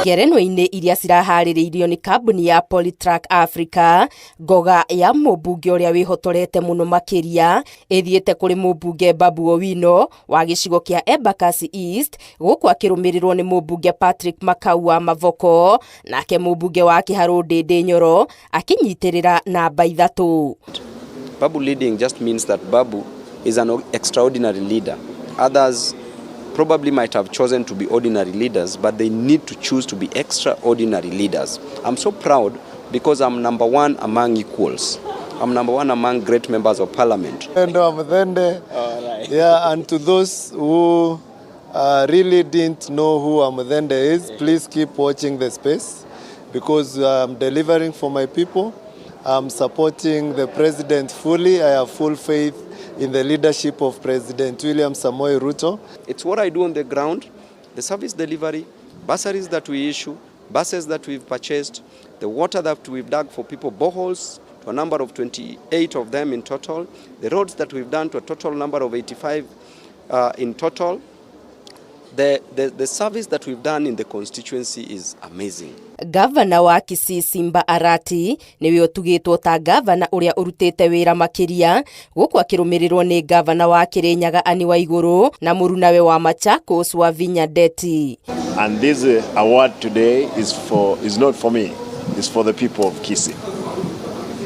Ngerenwa-inĩ iria ciraharĩrĩirio nĩ kambuni ya Polytrack Africa, ngoga ya mũmbunge ũrĩa wĩhotorete mũno makĩria ĩthiĩte kũrĩ mũmbunge Babu Owino wa gĩcigo kĩa Embakasi East, gũkũ akĩrũmĩrĩrwo nĩ mũmbunge Patrick Makau wa Mavoko, nake mũmbunge wa Kĩharũ Ndindi Nyoro akĩnyitĩrĩra namba 3. Babu leading just means that Babu is an extraordinary leader. Others probably might have chosen to be ordinary leaders, but they need to choose to be extraordinary leaders. I'm so proud because I'm number 1 among equals. I'm number 1 among great members of parliament. And yeah, and to those who really didn't know who Amudhende is, please keep watching the space because I'm delivering for my people. I'm supporting the president fully. I have full faith in the leadership of President William Samoei Ruto. It's what I do on the ground, the service delivery, bursaries that we issue, buses that we've purchased, the water that we've dug for people, boreholes, to a number of 28 of them in total, the roads that we've done to a total number of 85 in total. The service that we've done in the constituency is amazing. Gavana wa Kisii Simba Arati niwe ũtugĩtwo ta gavana ũrĩa ũrutĩte wĩra makĩria, gũkũ akĩrũmĩrĩrwo nĩ gavana wa Kirinyaga Ani wa Igũrũ na mũrunawe wa Machakos wa Vinya Ndeti. And this award today is not for me, it's for the people of Kisii.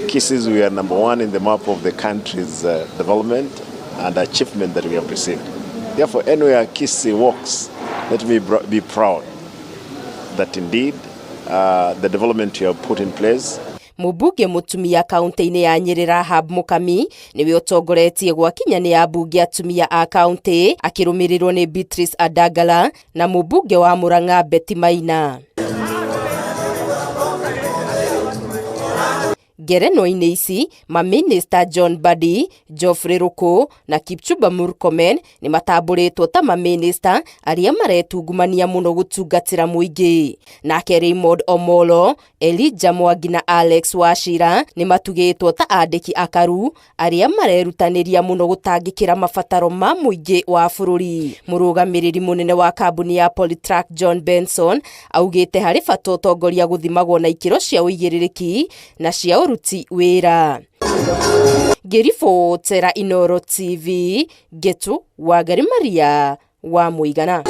Kisii, we are number 1 in the map of the country's development and achievement that we have received. Therefore, anywhere Kisii walks, let me be proud that indeed the development you have put in place. Mũmbunge mũtumia kaunti-inĩ ya Nyeri Rahab Mũkami niwe ũtongoretie gwakinya nĩ ambunge atumia a kaunti, akĩrũmĩrĩrwo nĩ Beatrice Adagala na mũmbunge wa Murang'a Betty Maina. Ngerenwa-inĩ ici, maminista John Mbadi, Geoffrey Ruku na Kipchumba Murkomen nĩ matambũrĩtwo ta maminista arĩa maretungumania mũno gũtungatĩra mũingĩ. Nake Raymond Omolo, Elijah Mwangi na Alex Wachira nĩ matugĩtwo ta andĩki akaru arĩa marerutanĩria mũno gũtangĩkĩra mabataro ma mũingĩ wa bũrũri. Mũrũgamĩrĩri mũnene wa kambuni ya Polytrack John Benson augĩte harĩ bata ũtongoria gũthimagwo na ikĩro cia ũigĩrĩrĩki na cia uruti wĩra. Ngĩribotera Inooro TV, Getu wa Maria wa Mũigana.